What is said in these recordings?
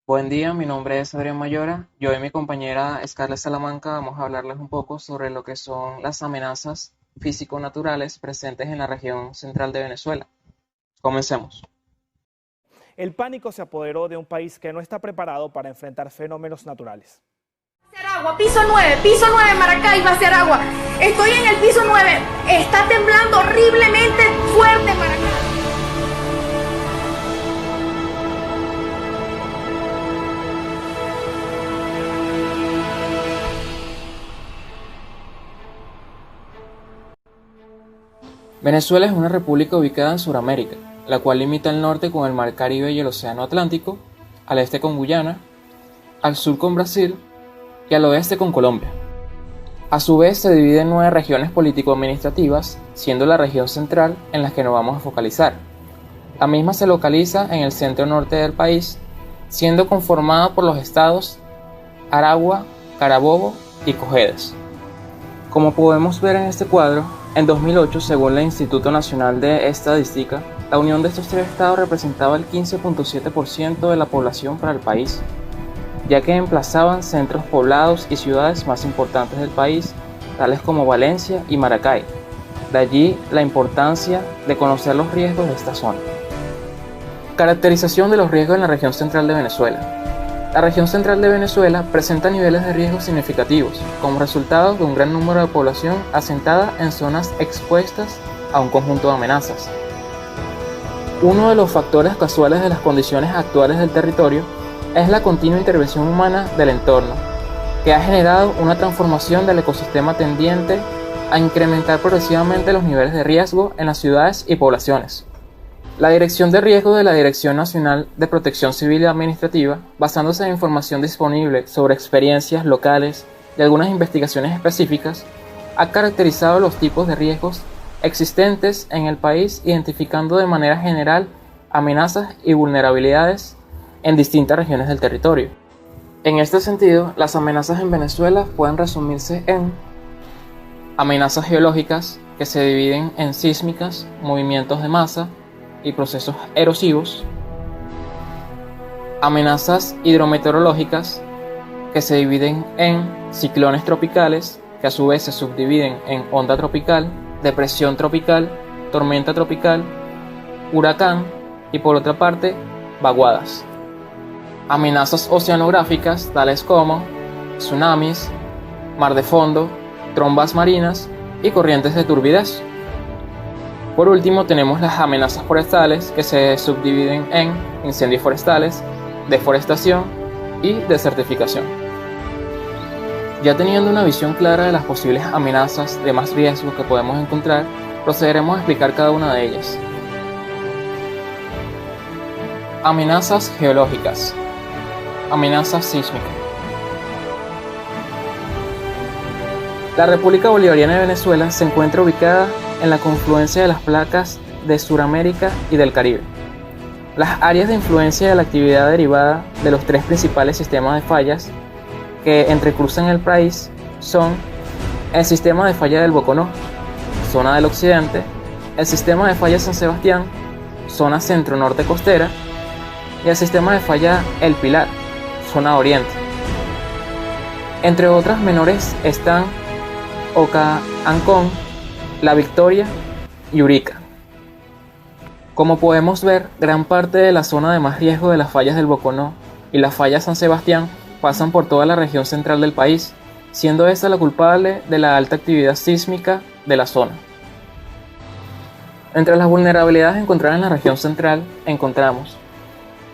Buen día, mi nombre es Adrián Mayora. Yo y mi compañera Scarlett Salamanca vamos a hablarles un poco sobre lo que son las amenazas físico-naturales presentes en la región central de Venezuela. Comencemos. El pánico se apoderó de un país que no está preparado para enfrentar fenómenos naturales. Agua, piso 9, Maracay, va a ser agua. Estoy en el piso 9, está temblando horriblemente fuerte Maracay. Venezuela es una república ubicada en Sudamérica, la cual limita al norte con el Mar Caribe y el Océano Atlántico, al este con Guyana, al sur con Brasil y al oeste con Colombia. A su vez se divide en 9 regiones político-administrativas, siendo la región central en la que nos vamos a focalizar. La misma se localiza en el centro norte del país, siendo conformada por los estados Aragua, Carabobo y Cojedes. Como podemos ver en este cuadro, en 2008, según el Instituto Nacional de Estadística, la unión de estos 3 estados representaba el 15.7% de la población para el país, ya que emplazaban centros poblados y ciudades más importantes del país, tales como Valencia y Maracay. De allí la importancia de conocer los riesgos de esta zona. Caracterización de los riesgos en la región central de Venezuela. La región central de Venezuela presenta niveles de riesgo significativos, como resultado de un gran número de población asentada en zonas expuestas a un conjunto de amenazas. Uno de los factores casuales de las condiciones actuales del territorio es la continua intervención humana del entorno, que ha generado una transformación del ecosistema tendiente a incrementar progresivamente los niveles de riesgo en las ciudades y poblaciones. La Dirección de Riesgo de la Dirección Nacional de Protección Civil y Administrativa, basándose en información disponible sobre experiencias locales y algunas investigaciones específicas, ha caracterizado los tipos de riesgos existentes en el país, identificando de manera general amenazas y vulnerabilidades en distintas regiones del territorio. En este sentido, las amenazas en Venezuela pueden resumirse en amenazas geológicas, que se dividen en sísmicas, movimientos de masa y procesos erosivos; amenazas hidrometeorológicas, que se dividen en ciclones tropicales, que a su vez se subdividen en onda tropical, depresión tropical, tormenta tropical, huracán y, por otra parte, vaguadas; amenazas oceanográficas, tales como tsunamis, mar de fondo, trombas marinas y corrientes de turbidez. Por último, tenemos las amenazas forestales, que se subdividen en incendios forestales, deforestación y desertificación. Ya teniendo una visión clara de las posibles amenazas de más riesgo que podemos encontrar, procederemos a explicar cada una de ellas. Amenazas geológicas. Amenaza sísmica. La República Bolivariana de Venezuela se encuentra ubicada en la confluencia de las placas de Sudamérica y del Caribe. Las áreas de influencia de la actividad derivada de los 3 principales sistemas de fallas que entrecruzan el país son el sistema de falla del Boconó, zona del occidente; el sistema de falla San Sebastián, zona centro-norte costera; y el sistema de falla El Pilar, zona oriente. Entre otras menores están Oca Ancón, La Victoria y Urica. Como podemos ver, gran parte de la zona de más riesgo de las fallas del Boconó y la falla San Sebastián pasan por toda la región central del país, siendo esta la culpable de la alta actividad sísmica de la zona. Entre las vulnerabilidades encontradas en la región central encontramos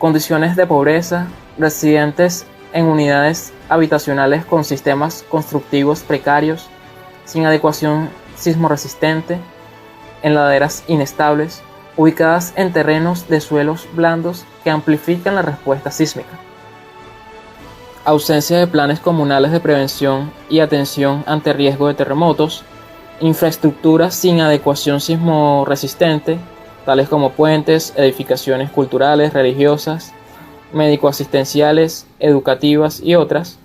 condiciones de pobreza, residentes en unidades habitacionales con sistemas constructivos precarios, sin adecuación sismorresistente, en laderas inestables, ubicadas en terrenos de suelos blandos que amplifican la respuesta sísmica; ausencia de planes comunales de prevención y atención ante riesgo de terremotos; infraestructuras sin adecuación sismorresistente, tales como puentes, edificaciones culturales, religiosas, médico-asistenciales, educativas y otras;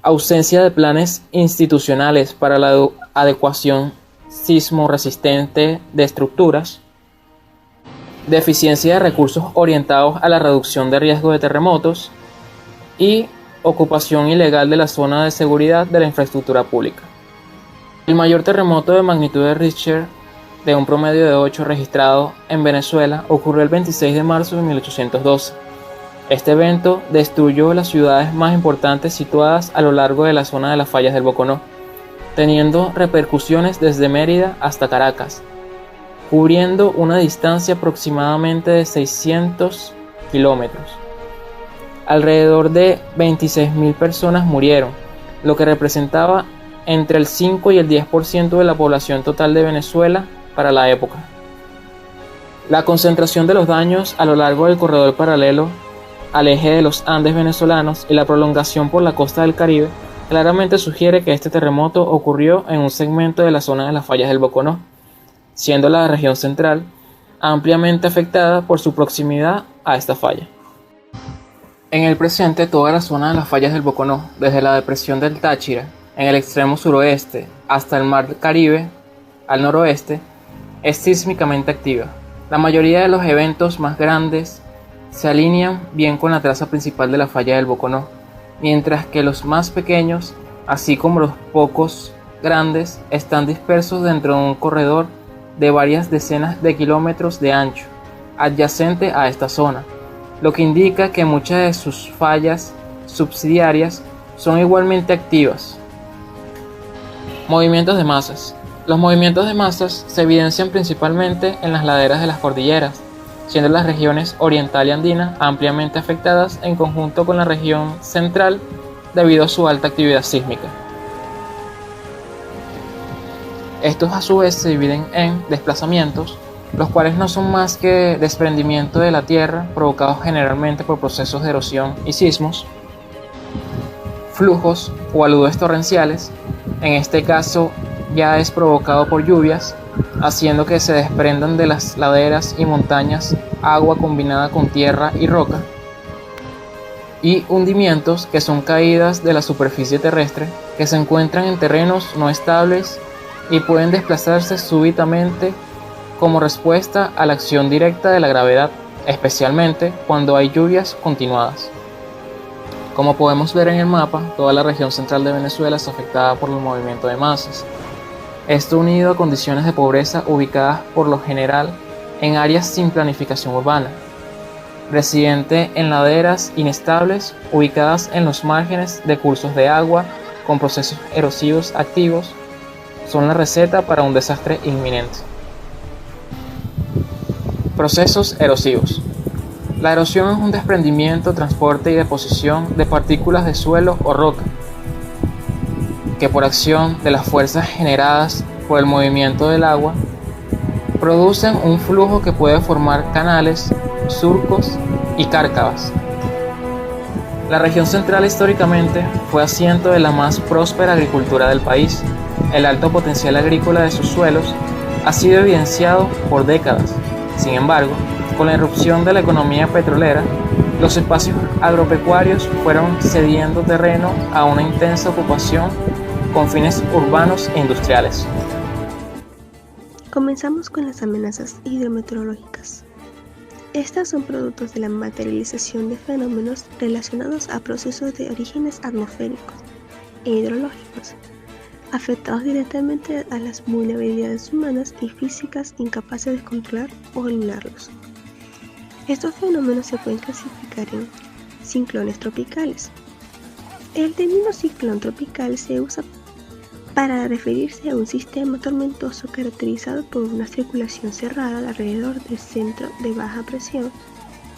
ausencia de planes institucionales para la adecuación sismo resistente de estructuras; deficiencia de recursos orientados a la reducción de riesgo de terremotos y ocupación ilegal de la zona de seguridad de la infraestructura pública. El mayor terremoto de magnitud de Richter, de un promedio de 8 registrado en Venezuela, ocurrió el 26 de marzo de 1812. Este evento destruyó las ciudades más importantes situadas a lo largo de la zona de las fallas del Boconó, teniendo repercusiones desde Mérida hasta Caracas, cubriendo una distancia aproximadamente de 600 kilómetros. Alrededor de 26.000 personas murieron, lo que representaba entre el 5 y el 10% de la población total de Venezuela para la época. La concentración de los daños a lo largo del corredor paralelo al eje de los Andes venezolanos y la prolongación por la costa del Caribe claramente sugiere que este terremoto ocurrió en un segmento de la zona de las fallas del Boconó, siendo la región central ampliamente afectada por su proximidad a esta falla. En el presente, toda la zona de las fallas del Boconó, desde la depresión del Táchira, en el extremo suroeste, hasta el mar Caribe, al noroeste, es sísmicamente activa. La mayoría de los eventos más grandes se alinean bien con la traza principal de la falla del Boconó, mientras que los más pequeños, así como los pocos grandes, están dispersos dentro de un corredor de varias decenas de kilómetros de ancho, adyacente a esta zona, lo que indica que muchas de sus fallas subsidiarias son igualmente activas. Movimientos de masas. Los movimientos de masas se evidencian principalmente en las laderas de las cordilleras, siendo las regiones oriental y andina ampliamente afectadas en conjunto con la región central debido a su alta actividad sísmica. Estos a su vez se dividen en desplazamientos, los cuales no son más que desprendimiento de la tierra provocados generalmente por procesos de erosión y sismos, flujos o aludes torrenciales, en este caso ya es provocado por lluvias, haciendo que se desprendan de las laderas y montañas agua combinada con tierra y roca, y hundimientos, que son caídas de la superficie terrestre que se encuentran en terrenos no estables y pueden desplazarse súbitamente como respuesta a la acción directa de la gravedad, especialmente cuando hay lluvias continuadas. Como podemos ver en el mapa, toda la región central de Venezuela es afectada por el movimiento de masas. Esto unido a condiciones de pobreza ubicadas por lo general en áreas sin planificación urbana, residente en laderas inestables ubicadas en los márgenes de cursos de agua con procesos erosivos activos, son la receta para un desastre inminente. Procesos erosivos. La erosión es un desprendimiento, transporte y deposición de partículas de suelo o roca, que por acción de las fuerzas generadas por el movimiento del agua, producen un flujo que puede formar canales, surcos y cárcavas. La región central históricamente fue asiento de la más próspera agricultura del país. El alto potencial agrícola de sus suelos ha sido evidenciado por décadas. Sin embargo, con la irrupción de la economía petrolera, los espacios agropecuarios fueron cediendo terreno a una intensa ocupación con fines urbanos e industriales. Comenzamos con las amenazas hidrometeorológicas. Estas son productos de la materialización de fenómenos relacionados a procesos de orígenes atmosféricos e hidrológicos, afectados directamente a las vulnerabilidades humanas y físicas incapaces de controlar o eliminarlos. Estos fenómenos se pueden clasificar en ciclones tropicales. El término ciclón tropical se usa para referirse a un sistema tormentoso caracterizado por una circulación cerrada alrededor del centro de baja presión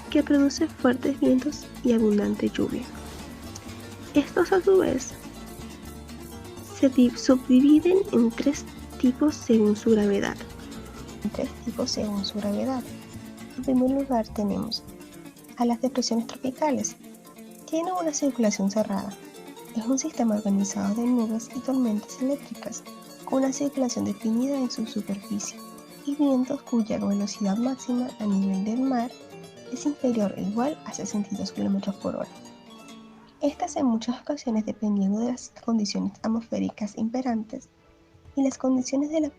que produce fuertes vientos y abundante lluvia. Estos a su vez se subdividen en tres tipos según su gravedad. En primer lugar tenemos a las depresiones tropicales. Tienen una circulación cerrada. Es un sistema organizado de nubes y tormentas eléctricas con una circulación definida en su superficie y vientos cuya velocidad máxima a nivel del mar es inferior o igual a 62 km por hora. Estas en muchas ocasiones, dependiendo de las condiciones atmosféricas imperantes y las condiciones de la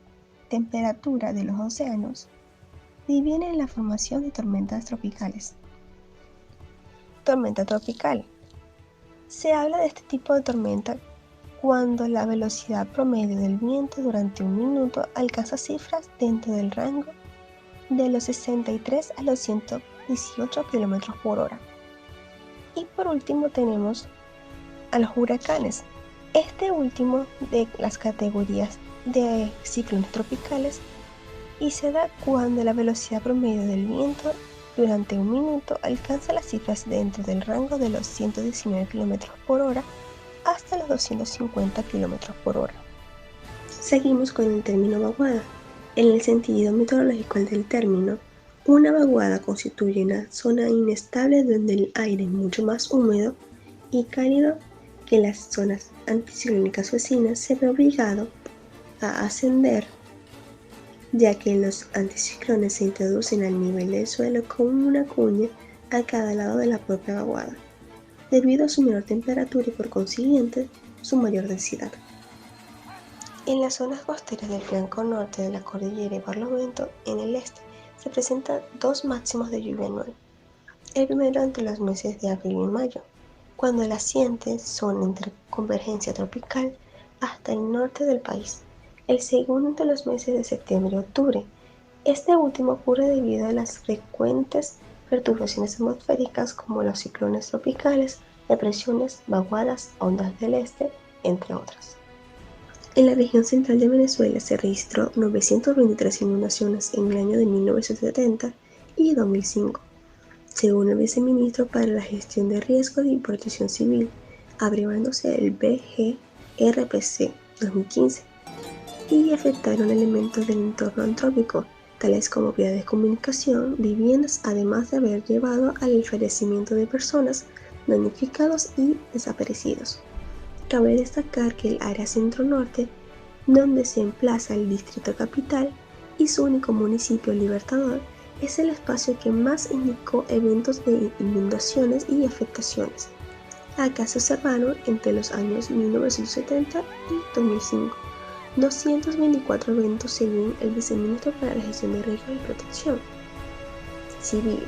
temperatura de los océanos, dividen en la formación de tormentas tropicales. Tormenta tropical. Se habla de este tipo de tormenta cuando la velocidad promedio del viento durante un minuto alcanza cifras dentro del rango de los 63 a los 118 km por hora. Y por último tenemos a los huracanes. Este último de las categorías de ciclones tropicales y se da cuando la velocidad promedio del viento durante un minuto alcanza las cifras dentro del rango de los 119 km por hora hasta los 250 km por hora. Seguimos con el término vaguada. En el sentido meteorológico del término, una vaguada constituye una zona inestable donde el aire es mucho más húmedo y cálido que las zonas anticiclónicas vecinas, se ve obligado a ascender, ya que los anticiclones se introducen al nivel del suelo con una cuña a cada lado de la propia vaguada, debido a su menor temperatura y por consiguiente su mayor densidad. En las zonas costeras del flanco norte de la cordillera y Barlovento, en el este, se presentan dos máximos de lluvia anual. El primero entre los meses de abril y mayo, cuando las siguientes son entre convergencia tropical hasta el norte del país. El segundo entre los meses de septiembre y octubre. Este último ocurre debido a las frecuentes perturbaciones atmosféricas como los ciclones tropicales, depresiones, vaguadas, ondas del este, entre otras. En la región central de Venezuela se registró 923 inundaciones en el año de 1970 y 2005, según el viceministro para la Gestión de Riesgos y Protección Civil, abreviándose el BGRPC 2015, y afectaron elementos del entorno antrópico, tales como vías de comunicación, viviendas, además de haber llevado al fallecimiento de personas, damnificados y desaparecidos. Cabe destacar que el área centro-norte, donde se emplaza el distrito capital y su único municipio Libertador, es el espacio que más indicó eventos de inundaciones y afectaciones. Acá se observaron entre los años 1970 y 2005 224 eventos según el viceministro para la Gestión de Riesgos y Protección Civil,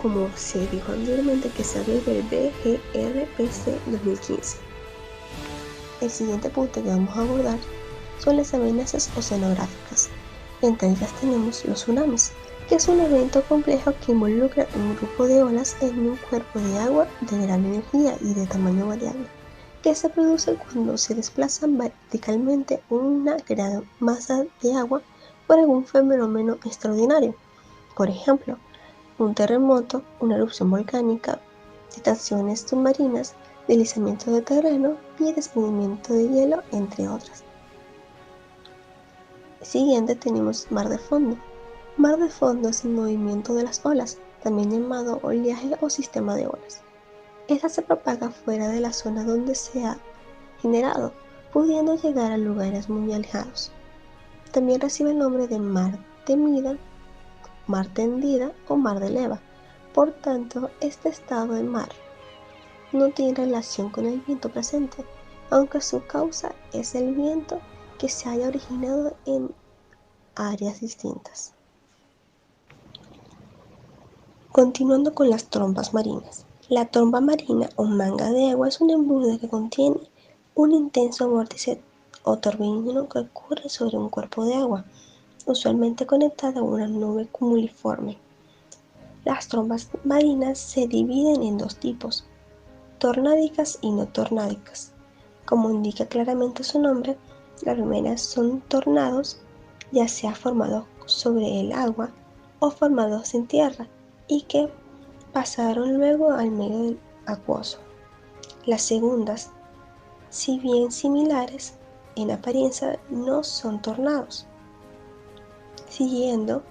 como se dijo anteriormente, que sale del BGRPC 2015. El siguiente punto que vamos a abordar son las amenazas oceanográficas. Entre ellas tenemos los tsunamis, que es un evento complejo que involucra un grupo de olas en un cuerpo de agua de gran energía y de tamaño variable, que se produce cuando se desplaza verticalmente una gran masa de agua por algún fenómeno extraordinario. Por ejemplo, un terremoto, una erupción volcánica, estaciones submarinas, deslizamiento de terreno y desprendimiento de hielo, entre otras. Siguiente tenemos mar de fondo. Mar de fondo es el movimiento de las olas, también llamado oleaje o sistema de olas. Esta se propaga fuera de la zona donde se ha generado, pudiendo llegar a lugares muy alejados. También recibe el nombre de mar temida, mar tendida o mar de leva. Por tanto, este estado de mar no tiene relación con el viento presente, aunque su causa es el viento que se haya originado en áreas distintas. Continuando con las trompas marinas. La tromba marina o manga de agua es un embudo que contiene un intenso vórtice o torbellino que ocurre sobre un cuerpo de agua, usualmente conectado a una nube cumuliforme. Las trombas marinas se dividen en dos tipos: tornádicas y no tornádicas. Como indica claramente su nombre, las primeras son tornados, ya sea formados sobre el agua o formados en tierra, y que pasaron luego al medio acuoso. Las segundas, si bien similares en apariencia, no son tornados. Siguiendo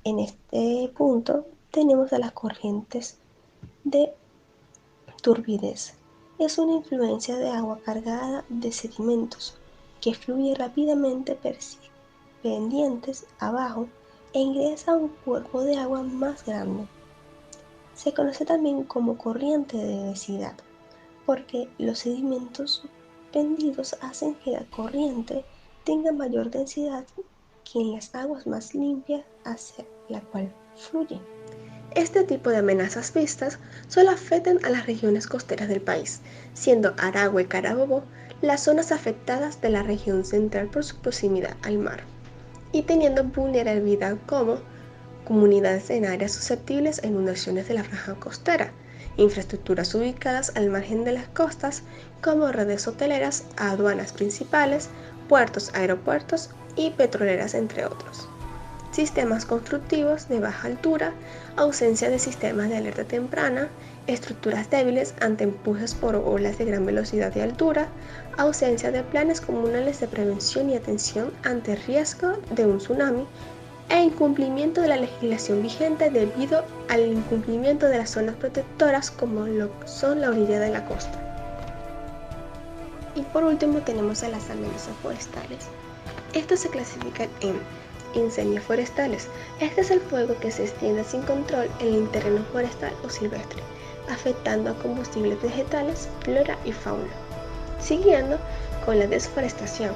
en este punto, tenemos a las corrientes de turbidez. Es una influencia de agua cargada de sedimentos que fluye rápidamente pendientes abajo e ingresa a un cuerpo de agua más grande. Se conoce también como corriente de densidad, porque los sedimentos pendidos hacen que la corriente tenga mayor densidad que en las aguas más limpias la cual fluye. Este tipo de amenazas vistas solo afectan a las regiones costeras del país, siendo Aragua y Carabobo las zonas afectadas de la región central por su proximidad al mar, y teniendo vulnerabilidad como comunidades en áreas susceptibles a inundaciones de la franja costera, infraestructuras ubicadas al margen de las costas como redes hoteleras, aduanas principales, puertos, aeropuertos y petroleras, entre otros. Sistemas constructivos de baja altura, ausencia de sistemas de alerta temprana, estructuras débiles ante empujes por olas de gran velocidad y altura, ausencia de planes comunales de prevención y atención ante riesgo de un tsunami, e incumplimiento de la legislación vigente debido al incumplimiento de las zonas protectoras como lo son la orilla de la costa. Y por último tenemos a las amenazas forestales. Estos se clasifican en incendios forestales. Este es el fuego que se extiende sin control en el terreno forestal o silvestre, afectando a combustibles vegetales, flora y fauna. Siguiendo con la desforestación.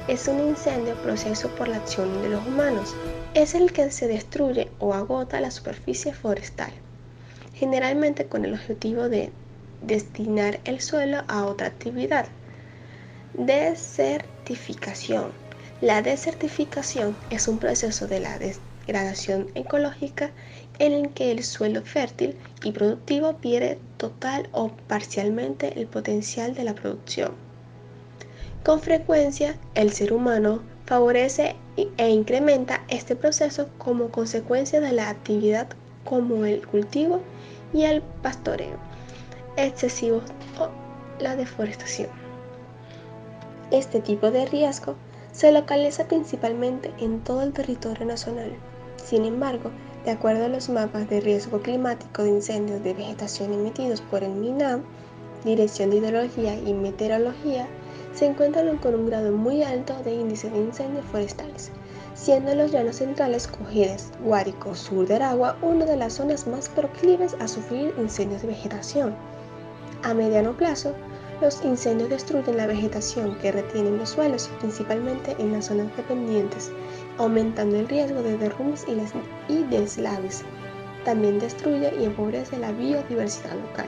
Es un incendio proceso por la acción de los humanos. Es el que se destruye o agota la superficie forestal, generalmente con el objetivo de destinar el suelo a otra actividad. Desertificación. La desertificación es un proceso de la degradación ecológica en el que el suelo fértil y productivo pierde total o parcialmente el potencial de la producción. Con frecuencia, el ser humano favorece e incrementa este proceso como consecuencia de la actividad como el cultivo y el pastoreo excesivo o la deforestación. Este tipo de riesgo se localiza principalmente en todo el territorio nacional. Sin embargo, de acuerdo a los mapas de riesgo climático de incendios de vegetación emitidos por el MINAM, Dirección de Hidrología y Meteorología, se encuentran con un grado muy alto de índice de incendios forestales, siendo los llanos centrales, Cojedes, Guárico, sur de Aragua, una de las zonas más proclives a sufrir incendios de vegetación. A mediano plazo, los incendios destruyen la vegetación que retienen los suelos, principalmente en las zonas dependientes, aumentando el riesgo de derrumbes y deslaves. También destruye y empobrece la biodiversidad local.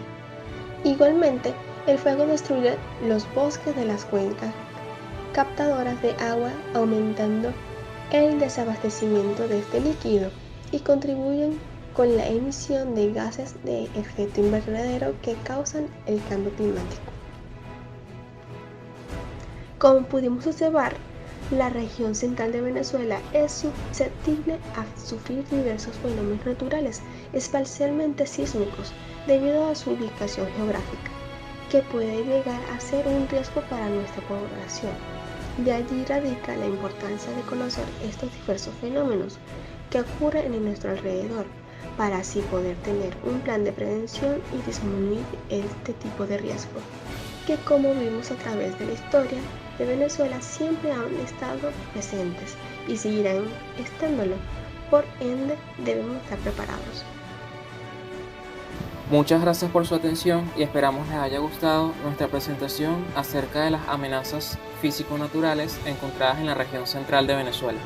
Igualmente, el fuego destruye los bosques de las cuencas captadoras de agua, aumentando el desabastecimiento de este líquido y contribuyen con la emisión de gases de efecto invernadero que causan el cambio climático. Como pudimos observar, la región central de Venezuela es susceptible a sufrir diversos fenómenos naturales, especialmente sísmicos, debido a su ubicación geográfica, que puede llegar a ser un riesgo para nuestra población. De allí radica la importancia de conocer estos diversos fenómenos que ocurren en nuestro alrededor, para así poder tener un plan de prevención y disminuir este tipo de riesgo, que como vimos a través de la historia de Venezuela siempre han estado presentes y seguirán estándolo, por ende debemos estar preparados. Muchas gracias por su atención y esperamos les haya gustado nuestra presentación acerca de las amenazas físico-naturales encontradas en la región central de Venezuela.